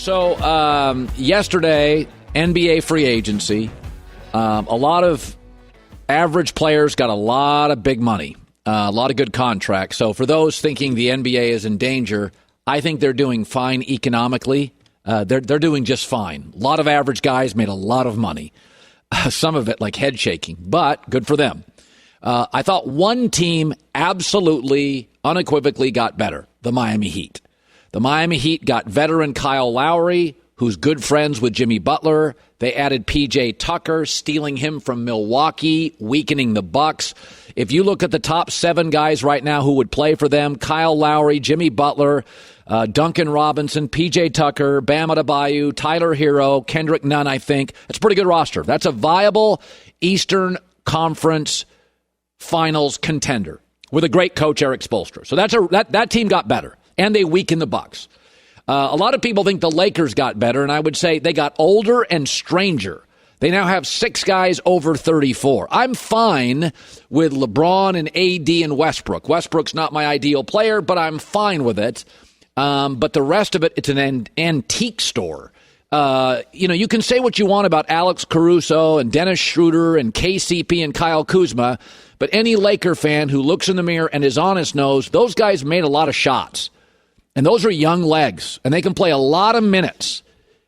So yesterday, NBA free agency, a lot of average players got a lot of big money, a lot of good contracts. So for those thinking the NBA is in danger, I think they're doing fine economically. They're doing just fine. A lot of average guys made a lot of money. Some of it like head shaking, but good for them. I thought one team absolutely, unequivocally got better, the Miami Heat. The Miami Heat got veteran Kyle Lowry, who's good friends with Jimmy Butler. They added P.J. Tucker, stealing him from Milwaukee, weakening the Bucks. If you look at the top 7 guys right now who would play for them, Kyle Lowry, Jimmy Butler, Duncan Robinson, P.J. Tucker, Bam Adebayo, Tyler Hero, Kendrick Nunn, I think. That's a pretty good roster. That's a viable Eastern Conference Finals contender with a great coach, Eric Spoelstra. So that team got better, and they weakened the Bucks. A lot of people think the Lakers got better, and I would say they got older and stranger. They now have 6 guys over 34. I'm fine with LeBron and AD and Westbrook. Westbrook's not my ideal player, but I'm fine with it. But the rest of it, it's an antique store. You can say what you want about Alex Caruso and Dennis Schroeder and KCP and Kyle Kuzma, but any Laker fan who looks in the mirror and is honest knows those guys made a lot of shots. And those are young legs, and they can play a lot of minutes.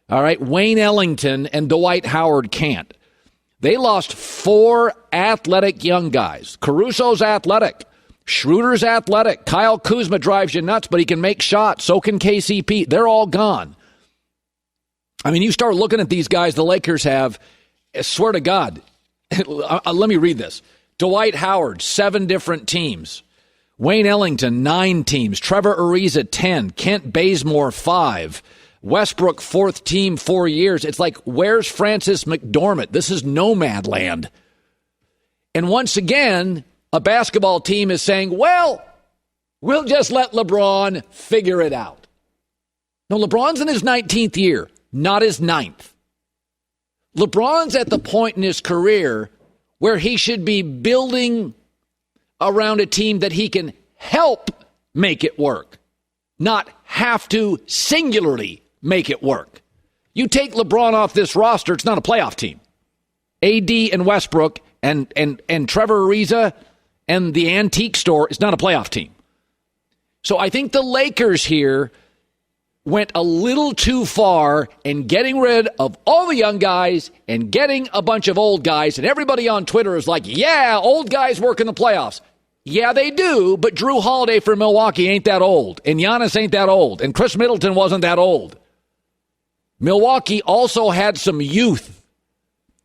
All right, Wayne Ellington and Dwight Howard can't. They lost 4 athletic young guys. Caruso's athletic. Schroeder's athletic. Kyle Kuzma drives you nuts, but he can make shots. So can KCP. They're all gone. I mean, you start looking at these guys the Lakers have, I swear to God, let me read this. Dwight Howard, 7 different teams. Wayne Ellington, 9 teams. Trevor Ariza, 10. Kent Bazemore, 5. Westbrook, 4th team, 4 years. It's like, where's Francis McDormand? This is nomad land. And once again, a basketball team is saying, well, we'll just let LeBron figure it out. No, LeBron's in his 19th year, not his 9th. LeBron's at the point in his career where he should be building around a team that he can help make it work, not have to singularly make it work. You take LeBron off this roster, it's not a playoff team. AD and Westbrook and Trevor Ariza and the antique store is not a playoff team. So I think the Lakers here went a little too far in getting rid of all the young guys and getting a bunch of old guys. And everybody on Twitter is like, yeah, old guys work in the playoffs. Yeah, they do, but Drew Holiday for Milwaukee ain't that old. And Giannis ain't that old. And Chris Middleton wasn't that old. Milwaukee also had some youth.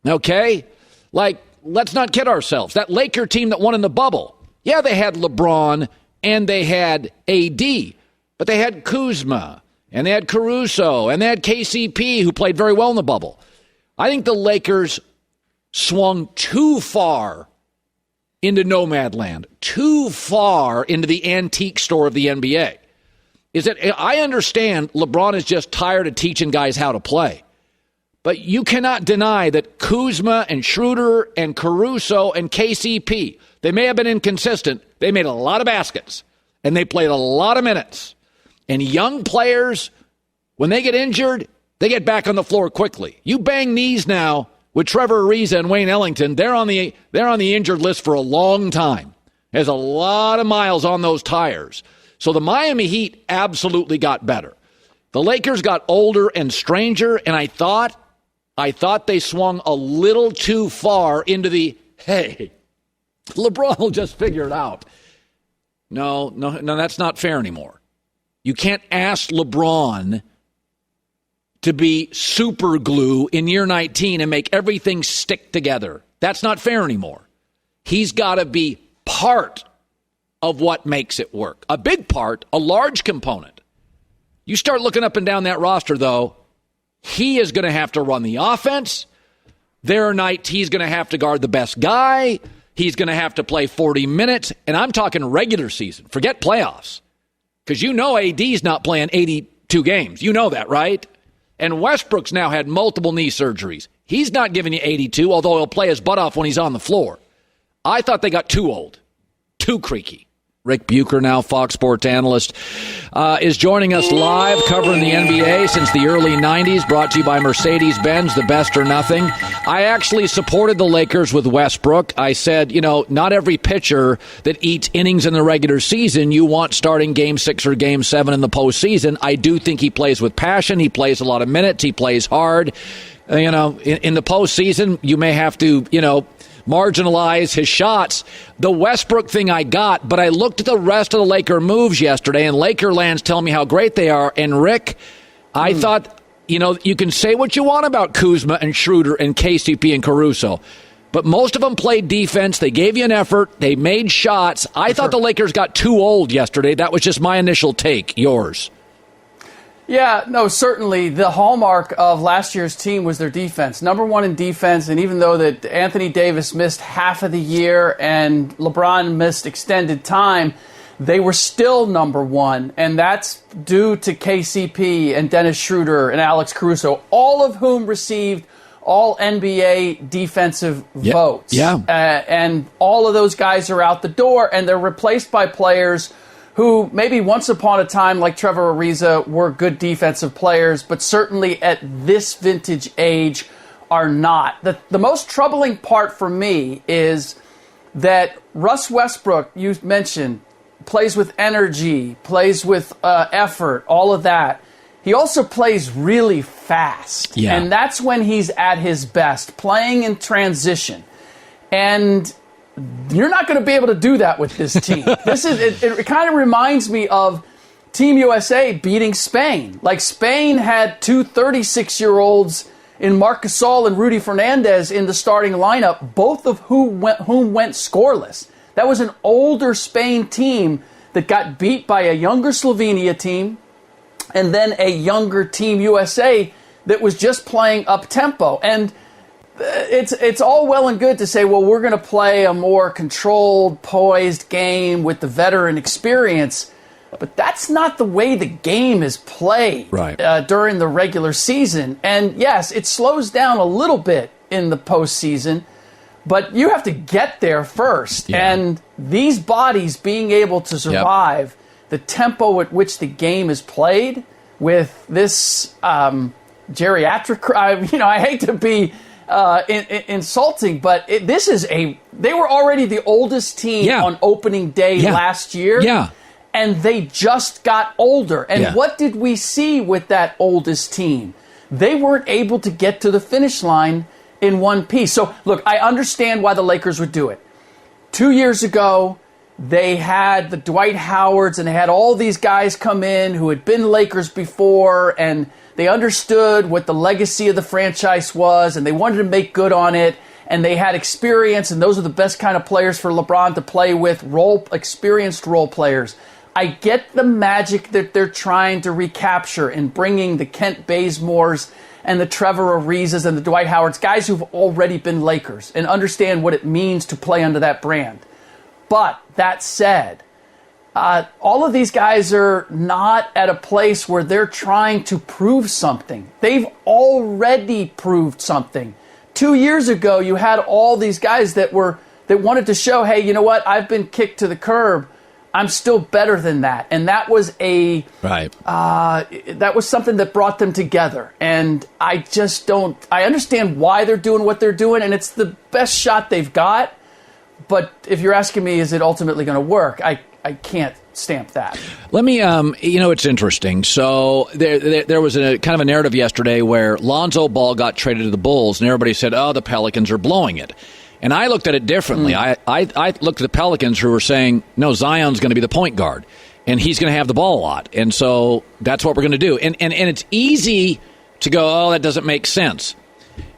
Okay? Like, let's not kid ourselves. That Laker team that won in the bubble, yeah, they had LeBron and they had AD, but they had Kuzma and they had Caruso and they had KCP, who played very well in the bubble. I think the Lakers swung too far into nomad land, too far into the antique store of the NBA. Is that I understand LeBron is just tired of teaching guys how to play. But you cannot deny that Kuzma and Schroeder and Caruso and KCP, they may have been inconsistent. They made a lot of baskets, and they played a lot of minutes. And young players, when they get injured, they get back on the floor quickly. You bang knees now with Trevor Ariza and Wayne Ellington, they're on the injured list for a long time. There's a lot of miles on those tires. So the Miami Heat absolutely got better. The Lakers got older and stranger, and I thought they swung a little too far into the, hey, LeBron will just figure it out. No, that's not fair anymore. You can't ask LeBron to be super glue in year 19 and make everything stick together. That's not fair anymore. He's got to be part of what makes it work. A big part, a large component. You start looking up and down that roster, though, he is going to have to run the offense. There are nights he's going to have to guard the best guy. He's going to have to play 40 minutes. And I'm talking regular season. Forget playoffs. Because you know AD's not playing 82 games. You know that, right? And Westbrook's now had multiple knee surgeries. He's not giving you 82, although he'll play his butt off when he's on the floor. I thought they got too old, too creaky. Ric Bucher, now Fox Sports analyst, is joining us live covering the NBA since the early 90s, brought to you by Mercedes-Benz, the best or nothing. I actually supported the Lakers with Westbrook. I said, not every pitcher that eats innings in the regular season you want starting Game 6 or Game 7 in the postseason. I do think he plays with passion. He plays a lot of minutes. He plays hard. In the postseason, you may have to, marginalize his shots. The Westbrook thing I got, but I looked at the rest of the Laker moves yesterday, and Lakerland's telling me how great they are. And Rick, I thought, you can say what you want about Kuzma and Schroeder and KCP and Caruso, but most of them played defense. They gave you an effort. They made shots. I thought the Lakers got too old yesterday. That was just my initial take. Yours? Yeah, no, certainly the hallmark of last year's team was their defense. Number one in defense, and even though that Anthony Davis missed half of the year and LeBron missed extended time, they were still number one, and that's due to KCP and Dennis Schroeder and Alex Caruso, all of whom received all NBA defensive votes. Yeah. And all of those guys are out the door, and they're replaced by players who maybe once upon a time, like Trevor Ariza, were good defensive players, but certainly at this vintage age are not. The most troubling part for me is that Russ Westbrook, you mentioned, plays with energy, plays with effort, all of that. He also plays really fast, and that's when he's at his best, playing in transition. And you're not going to be able to do that with this team. It kind of reminds me of Team USA beating Spain. Like, Spain had two 36-year-olds in Marc Gasol and Rudy Fernandez in the starting lineup, both of whom went scoreless. That was an older Spain team that got beat by a younger Slovenia team and then a younger Team USA that was just playing up-tempo. And it's all well and good to say, well, we're going to play a more controlled, poised game with the veteran experience, but that's not the way the game is played during the regular season. And yes, it slows down a little bit in the postseason, but you have to get there first. Yeah. And these bodies being able to survive the tempo at which the game is played with this geriatric, I hate to be insulting, but they were already the oldest team on opening day last year, and they just got older. And what did we see with that oldest team? They weren't able to get to the finish line in one piece. So, look, I understand why the Lakers would do it. 2 years ago, they had the Dwight Howards, and they had all these guys come in who had been Lakers before, and they understood what the legacy of the franchise was, and they wanted to make good on it, and they had experience, and those are the best kind of players for LeBron to play with, experienced role players. I get the magic that they're trying to recapture in bringing the Kent Bazemores and the Trevor Arizas and the Dwight Howards, guys who've already been Lakers, and understand what it means to play under that brand. But that said, all of these guys are not at a place where they're trying to prove something. They've already proved something. 2 years ago, you had all these guys that wanted to show, hey, you know what? I've been kicked to the curb. I'm still better than that. And that was that was something that brought them together. And I understand why they're doing what they're doing, and it's the best shot they've got. But if you're asking me, is it ultimately going to work? I can't stamp that. Let me, it's interesting. So there was a kind of a narrative yesterday where Lonzo Ball got traded to the Bulls, and everybody said, oh, the Pelicans are blowing it. And I looked at it differently. I looked at the Pelicans who were saying, no, Zion's going to be the point guard, and he's going to have the ball a lot. And so that's what we're going to do. And it's easy to go, oh, that doesn't make sense.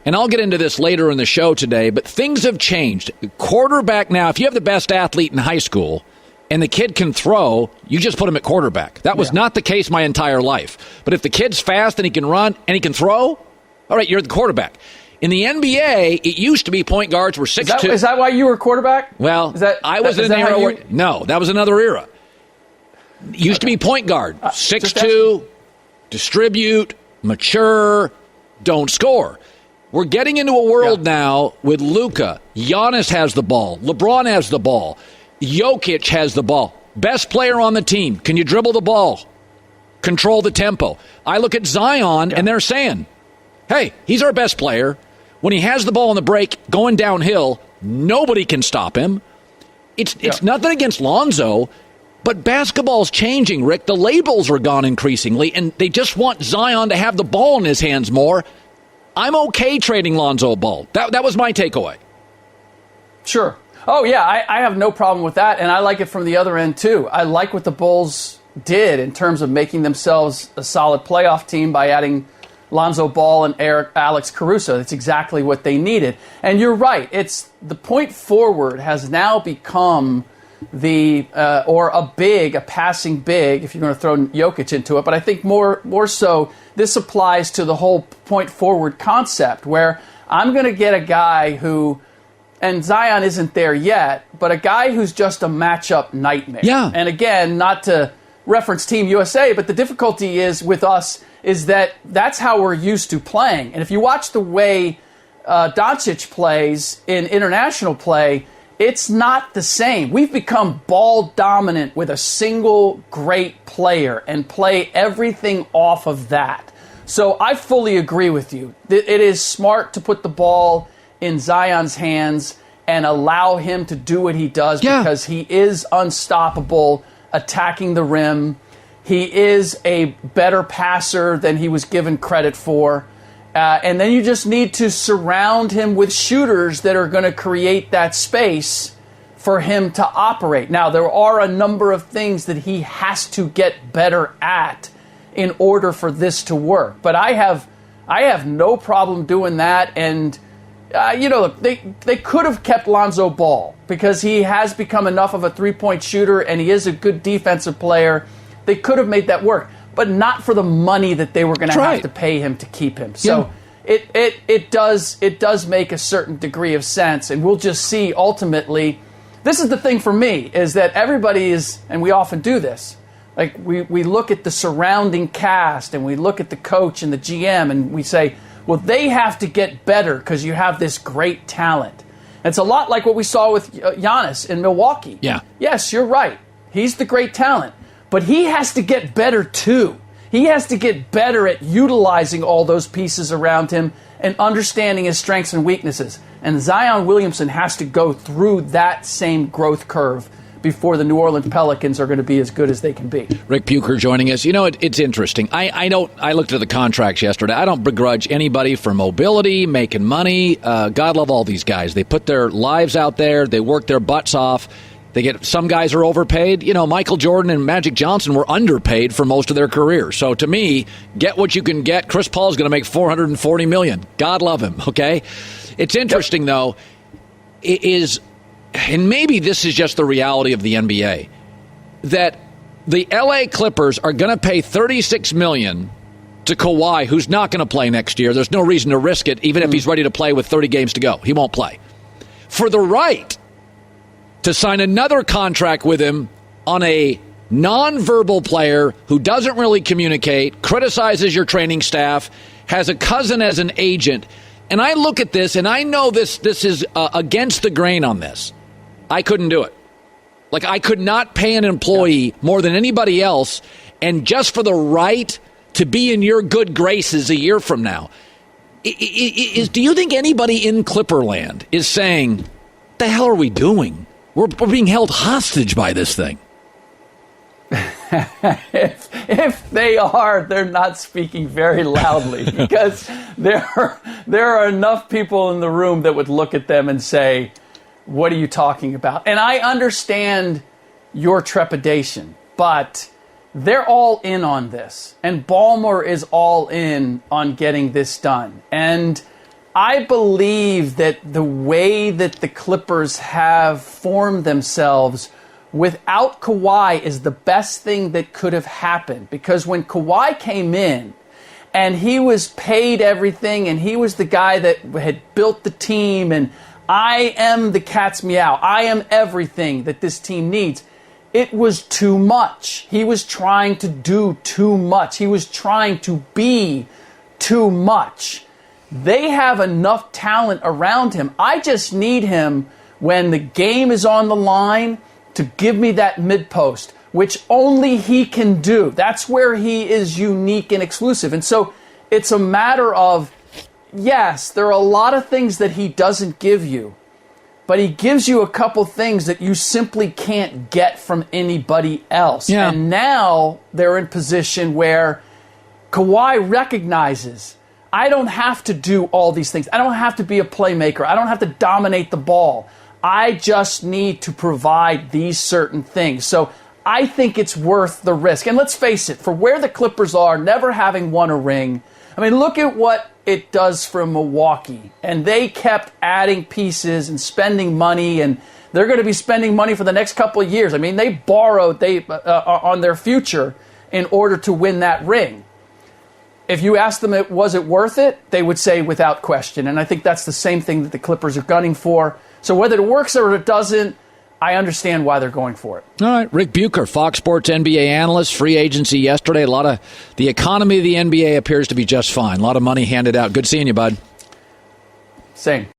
And I'll get into this later in the show today, but things have changed. Quarterback now, if you have the best athlete in high school and the kid can throw, you just put him at quarterback. That was not the case my entire life. But if the kid's fast and he can run and he can throw, all right, you're the quarterback. In the NBA, it used to be point guards were 6'2". Is that why you were quarterback? Well, I was in an era where... No, that was another era. It used to be point guard. 6'2", distribute, mature, don't score. We're getting into a world now with Luka. Giannis has the ball. LeBron has the ball. Jokic has the ball. Best player on the team. Can you dribble the ball? Control the tempo. I look at Zion, and they're saying, hey, he's our best player. When he has the ball on the break going downhill, nobody can stop him. It's nothing against Lonzo, but basketball's changing, Rick. The labels are gone increasingly, and they just want Zion to have the ball in his hands more. I'm okay trading Lonzo Ball. That was my takeaway. Sure. Oh, yeah, I have no problem with that, and I like it from the other end, too. I like what the Bulls did in terms of making themselves a solid playoff team by adding Lonzo Ball and Alex Caruso. That's exactly what they needed. And you're right. It's the point forward has now become a passing big, if you're going to throw Jokic into it. But I think more so, this applies to the whole point forward concept, where I'm going to get a guy who, and Zion isn't there yet, but a guy who's just a matchup nightmare. Yeah. And again, not to reference Team USA, but the difficulty is with us is that that's how we're used to playing. And if you watch the way Doncic plays in international play, it's not the same. We've become ball dominant with a single great player and play everything off of that. So I fully agree with you. It is smart to put the ball in Zion's hands and allow him to do what he does because he is unstoppable attacking the rim. He is a better passer than he was given credit for. And then you just need to surround him with shooters that are going to create that space for him to operate. Now, there are a number of things that he has to get better at in order for this to work. But I have no problem doing that. And, look, they could have kept Lonzo Ball because he has become enough of a three-point shooter and he is a good defensive player. They could have made that work, but not for the money that they were going to have to pay him to keep him. So it does make a certain degree of sense, and we'll just see ultimately. This is the thing for me, is that everybody is, and we often do this, like we look at the surrounding cast and we look at the coach and the GM and we say, well, they have to get better because you have this great talent. And it's a lot like what we saw with Giannis in Milwaukee. Yeah. Yes, you're right. He's the great talent. But he has to get better, too. He has to get better at utilizing all those pieces around him and understanding his strengths and weaknesses. And Zion Williamson has to go through that same growth curve before the New Orleans Pelicans are going to be as good as they can be. Ric Bucher joining us. You know, it's interesting. I looked at the contracts yesterday. I don't begrudge anybody for mobility, making money. God love all these guys. They put their lives out there. They work their butts off. Some guys are overpaid. You know, Michael Jordan and Magic Johnson were underpaid for most of their career. So to me, get what you can get. Chris Paul's going to make $440 million. God love him, okay? It's interesting, though, and maybe this is just the reality of the NBA, that the LA Clippers are going to pay $36 million to Kawhi, who's not going to play next year. There's no reason to risk it, even if he's ready to play with 30 games to go. He won't play. For the right to sign another contract with him on a nonverbal player who doesn't really communicate, criticizes your training staff, has a cousin as an agent. And I look at this, and I know this is against the grain on this. I couldn't do it. Like, I could not pay an employee more than anybody else, and just for the right to be in your good graces a year from now. Do you think anybody in Clipperland is saying, what the hell are we doing? We're being held hostage by this thing. If they are, they're not speaking very loudly because there are enough people in the room that would look at them and say, what are you talking about? And I understand your trepidation, but they're all in on this. And Ballmer is all in on getting this done. And I believe that the way that the Clippers have formed themselves without Kawhi is the best thing that could have happened. Because when Kawhi came in and he was paid everything and he was the guy that had built the team and I am the cat's meow, I am everything that this team needs, it was too much. He was trying to do too much. He was trying to be too much. They have enough talent around him. I just need him when the game is on the line to give me that mid-post, which only he can do. That's where he is unique and exclusive. And so it's a matter of, yes, there are a lot of things that he doesn't give you, but he gives you a couple things that you simply can't get from anybody else. Yeah. And now they're in position where Kawhi recognizes, I don't have to do all these things. I don't have to be a playmaker. I don't have to dominate the ball. I just need to provide these certain things. So I think it's worth the risk. And let's face it, for where the Clippers are, never having won a ring, I mean, look at what it does for Milwaukee. And they kept adding pieces and spending money, and they're going to be spending money for the next couple of years. I mean, they borrowed on their future in order to win that ring. If you ask them, was it worth it? They would say without question. And I think that's the same thing that the Clippers are gunning for. So whether it works or it doesn't, I understand why they're going for it. All right. Ric Bucher, Fox Sports NBA analyst, free agency yesterday. The economy of the NBA appears to be just fine. A lot of money handed out. Good seeing you, bud. Same.